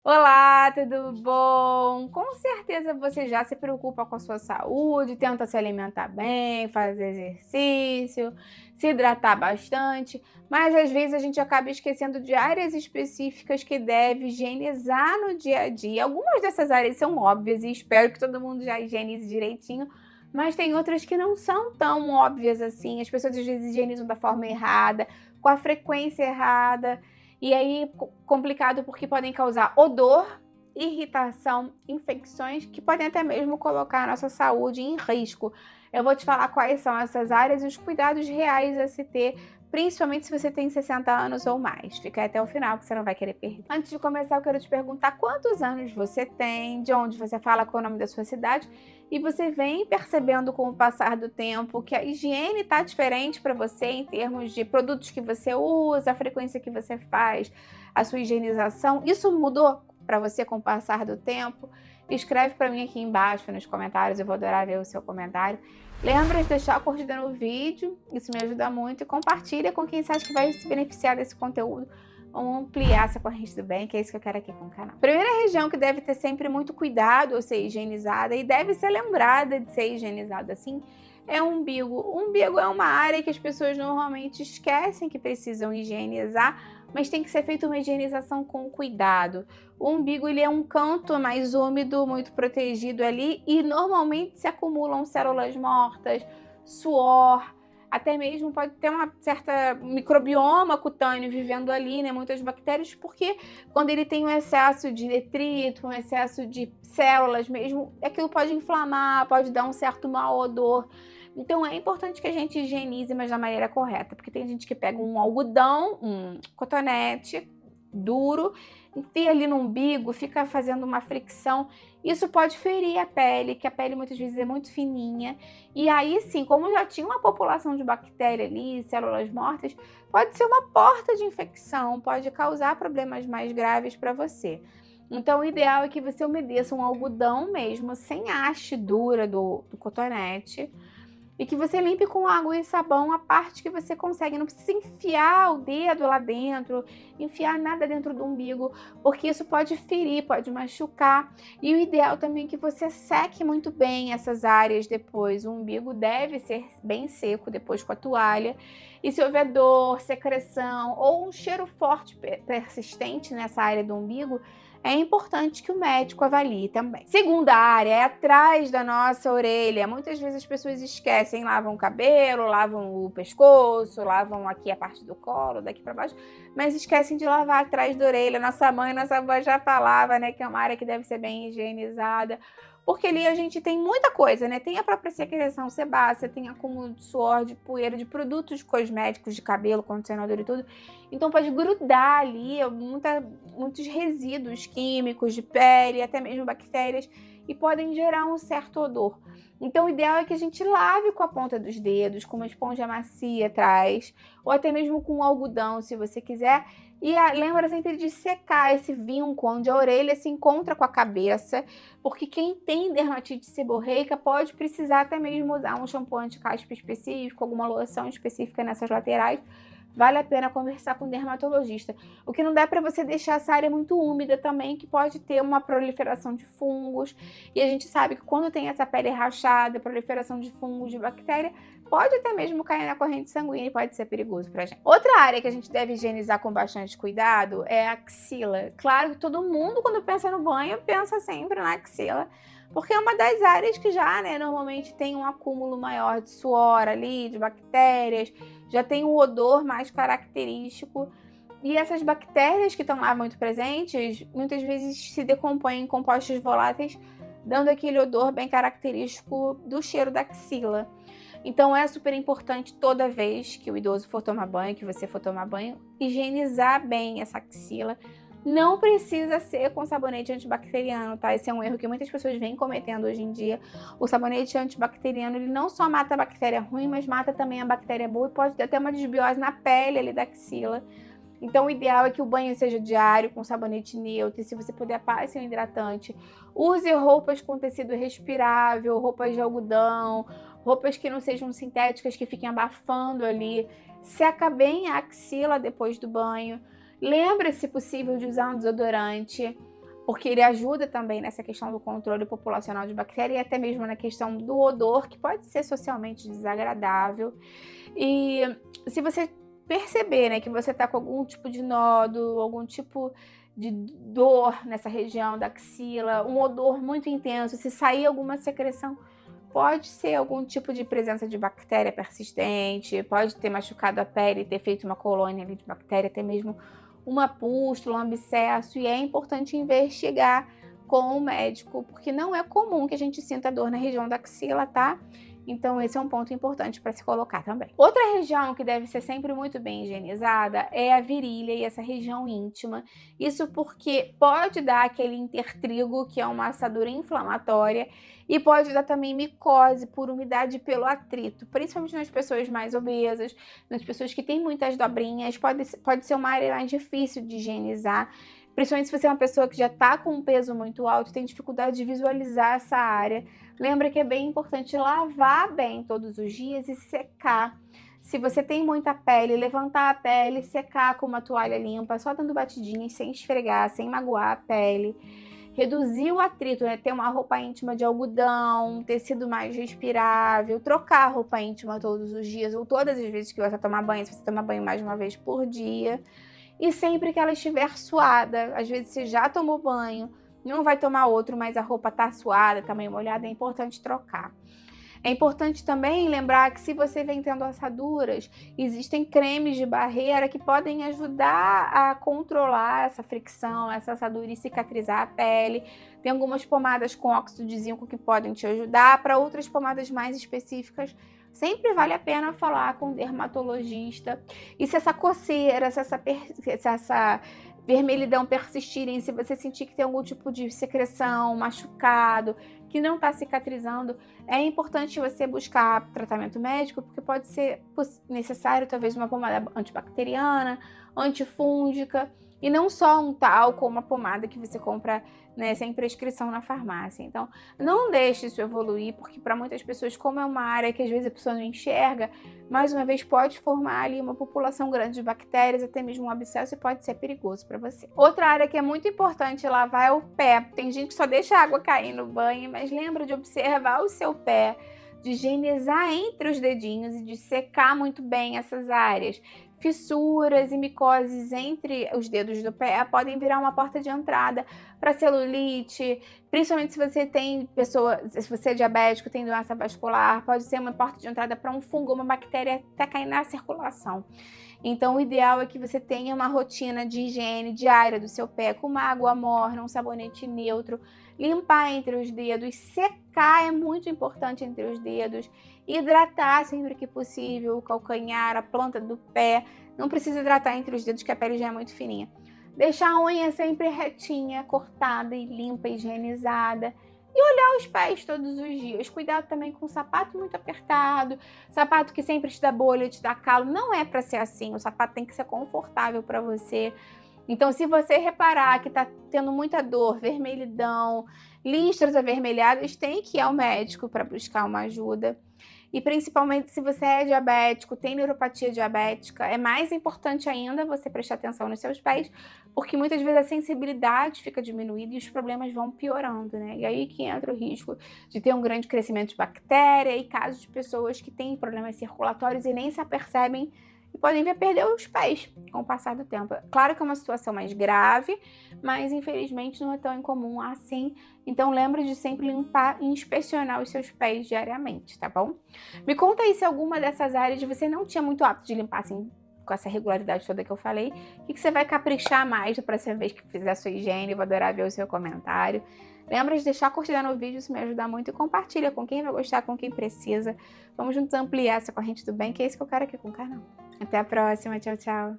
Olá, tudo bom? Com certeza você já se preocupa com a sua saúde, tenta se alimentar bem, fazer exercício, se hidratar bastante, mas às vezes a gente acaba esquecendo de áreas específicas que deve higienizar no dia a dia. Algumas dessas áreas são óbvias e espero que todo mundo já higienize direitinho, mas tem outras que não são tão óbvias assim. As pessoas às vezes higienizam da forma errada, com a frequência errada. E aí, complicado porque podem causar odor, irritação, infecções que podem até mesmo colocar a nossa saúde em risco. Eu vou te falar quais são essas áreas e os cuidados reais a se ter, principalmente se você tem 60 anos ou mais. Fica aí até o final que você não vai querer perder. Antes de começar, eu quero te perguntar quantos anos você tem, de onde você fala, qual é o nome da sua cidade, e você vem percebendo com o passar do tempo que a higiene está diferente para você em termos de produtos que você usa, a frequência que você faz, a sua higienização. Isso mudou para você com o passar do tempo? Escreve para mim aqui embaixo nos comentários, eu vou adorar ver o seu comentário. Lembra de deixar a curtida no vídeo, isso me ajuda muito, e compartilha com quem você acha que vai se beneficiar desse conteúdo. Vamos ampliar essa corrente do bem, que é isso que eu quero aqui com o canal. Primeira região que deve ter sempre muito cuidado ao ser higienizada e deve ser lembrada de ser higienizada assim é o umbigo. O umbigo é uma área que as pessoas normalmente esquecem que precisam higienizar, mas tem que ser feita uma higienização com cuidado. O umbigo ele é um canto mais úmido, muito protegido ali e normalmente se acumulam células mortas, suor, até mesmo pode ter uma certa microbioma cutâneo vivendo ali, né, muitas bactérias, porque quando ele tem um excesso de detrito, um excesso de células mesmo, aquilo pode inflamar, pode dar um certo mau odor. Então é importante que a gente higienize, mas da maneira correta, porque tem gente que pega um algodão, um cotonete duro, enfia ali no umbigo, fica fazendo uma fricção. Isso pode ferir a pele, que a pele muitas vezes é muito fininha. E aí sim, como já tinha uma população de bactéria ali, células mortas, pode ser uma porta de infecção, pode causar problemas mais graves para você. Então o ideal é que você umedeça um algodão mesmo, sem a haste dura do cotonete, e que você limpe com água e sabão a parte que você consegue. Não precisa enfiar o dedo lá dentro, enfiar nada dentro do umbigo, porque isso pode ferir, pode machucar. E o ideal também é que você seque muito bem essas áreas depois. O umbigo deve ser bem seco depois com a toalha. E se houver dor, secreção ou um cheiro forte persistente nessa área do umbigo, é importante que o médico avalie também. Segunda área é atrás da nossa orelha. Muitas vezes as pessoas esquecem, lavam o cabelo, lavam o pescoço, lavam aqui a parte do colo, daqui para baixo, mas esquecem de lavar atrás da orelha. Nossa mãe, nossa avó já falava, né, que é uma área que deve ser bem higienizada, porque ali a gente tem muita coisa, né? Tem a própria secreção sebácea, tem acúmulo de suor, de poeira, de produtos cosméticos, de cabelo, condicionador e tudo. Então pode grudar ali muitos resíduos químicos de pele, até mesmo bactérias, e podem gerar um certo odor. Então o ideal é que a gente lave com a ponta dos dedos, com uma esponja macia atrás, ou até mesmo com um algodão, se você quiser. E lembra sempre de secar esse vinco onde a orelha se encontra com a cabeça, porque quem tem dermatite seborreica pode precisar até mesmo usar um shampoo anti-caspa específico, alguma loção específica nessas laterais. Vale a pena conversar com o dermatologista. O que não dá para você deixar essa área muito úmida também, que pode ter uma proliferação de fungos. E a gente sabe que quando tem essa pele rachada, proliferação de fungos, de bactéria, pode até mesmo cair na corrente sanguínea e pode ser perigoso pra gente. Outra área que a gente deve higienizar com bastante cuidado é a axila. Claro que todo mundo, quando pensa no banho, pensa sempre na axila, porque é uma das áreas que já, né, normalmente tem um acúmulo maior de suor ali, de bactérias, já tem um odor mais característico. E essas bactérias que estão lá muito presentes, muitas vezes se decompõem em compostos voláteis, dando aquele odor bem característico do cheiro da axila. Então é super importante toda vez que o idoso for tomar banho, que você for tomar banho, higienizar bem essa axila. Não precisa ser com sabonete antibacteriano, tá? Esse é um erro que muitas pessoas vêm cometendo hoje em dia. O sabonete antibacteriano, ele não só mata a bactéria ruim, mas mata também a bactéria boa e pode ter até uma desbiose na pele ali da axila. Então o ideal é que o banho seja diário, com sabonete neutro, e se você puder, passe um hidratante. Use roupas com tecido respirável, roupas de algodão, roupas que não sejam sintéticas, que fiquem abafando ali. Seca bem a axila depois do banho. Lembre-se, se possível, de usar um desodorante. porque ele ajuda também nessa questão do controle populacional de bactérias e até mesmo na questão do odor, que pode ser socialmente desagradável. E se você perceber, né, que você está com algum tipo de nódulo, algum tipo de dor nessa região da axila, um odor muito intenso, se sair alguma secreção, pode ser algum tipo de presença de bactéria persistente, pode ter machucado a pele, ter feito uma colônia ali de bactéria, até mesmo uma pústula, um abscesso, e é importante investigar com o médico, porque não é comum que a gente sinta dor na região da axila, tá? Então esse é um ponto importante para se colocar também. Outra região que deve ser sempre muito bem higienizada é a virilha e essa região íntima. Isso porque pode dar aquele intertrigo, que é uma assadura inflamatória, e pode dar também micose por umidade e pelo atrito, principalmente nas pessoas mais obesas, nas pessoas que têm muitas dobrinhas, pode ser uma área mais difícil de higienizar. Principalmente se você é uma pessoa que já está com um peso muito alto, tem dificuldade de visualizar essa área. Lembra que é bem importante lavar bem todos os dias e secar. Se você tem muita pele, levantar a pele, secar com uma toalha limpa, só dando batidinhas, sem esfregar, sem magoar a pele. Reduzir o atrito, né? Ter uma roupa íntima de algodão, um tecido mais respirável, trocar a roupa íntima todos os dias ou todas as vezes que você tomar banho, se você tomar banho mais uma vez por dia. E sempre que ela estiver suada, às vezes você já tomou banho, não vai tomar outro, mas a roupa tá suada, tá meio molhada, é importante trocar. É importante também lembrar que se você vem tendo assaduras, existem cremes de barreira que podem ajudar a controlar essa fricção, essa assadura e cicatrizar a pele. Tem algumas pomadas com óxido de zinco que podem te ajudar. Para outras pomadas mais específicas, sempre vale a pena falar com o dermatologista. E se essa coceira, se essa vermelhidão persistirem, se você sentir que tem algum tipo de secreção, machucado, que não está cicatrizando, é importante você buscar tratamento médico, porque pode ser necessário talvez uma pomada antibacteriana, antifúngica, e não só um talco ou uma pomada que você compra, né, sem prescrição na farmácia. Então, não deixe isso evoluir, porque para muitas pessoas, como é uma área que às vezes a pessoa não enxerga, mais uma vez pode formar ali uma população grande de bactérias, até mesmo um abscesso, e pode ser perigoso para você. Outra área que é muito importante lavar é o pé. Tem gente que só deixa a água cair no banho, mas lembra de observar o seu pé, de higienizar entre os dedinhos e de secar muito bem essas áreas. Fissuras e micoses entre os dedos do pé podem virar uma porta de entrada para celulite, principalmente se você é diabético, tem doença vascular, pode ser uma porta de entrada para um fungo, uma bactéria até cair na circulação. Então, o ideal é que você tenha uma rotina de higiene diária do seu pé, com uma água morna, um sabonete neutro, limpar entre os dedos, secar é muito importante entre os dedos, hidratar sempre que possível o calcanhar, a planta do pé. Não precisa hidratar entre os dedos, que a pele já é muito fininha. Deixar a unha sempre retinha, cortada e limpa, higienizada. E olhar os pés todos os dias. Cuidado também com o sapato muito apertado, sapato que sempre te dá bolha, te dá calo. Não é para ser assim, o sapato tem que ser confortável para você. Então, se você reparar que tá tendo muita dor, vermelhidão, listras avermelhadas, tem que ir ao médico para buscar uma ajuda. E principalmente se você é diabético, tem neuropatia diabética, é mais importante ainda você prestar atenção nos seus pés, porque muitas vezes a sensibilidade fica diminuída e os problemas vão piorando, né? E aí que entra o risco de ter um grande crescimento de bactéria e casos de pessoas que têm problemas circulatórios e nem se apercebem e podem vir a perder os pés com o passar do tempo. Claro que é uma situação mais grave, mas infelizmente não é tão incomum assim. Então lembre de sempre limpar e inspecionar os seus pés diariamente, tá bom? Me conta aí se alguma dessas áreas você não tinha muito hábito de limpar assim, com essa regularidade toda que eu falei. O que você vai caprichar mais da próxima vez que fizer a sua higiene? Eu vou adorar ver o seu comentário. Lembra de deixar a curtida no vídeo, isso me ajuda muito. E compartilha com quem vai gostar, com quem precisa. Vamos juntos ampliar essa corrente do bem, que é isso que eu quero aqui com o canal. Até a próxima, tchau, tchau!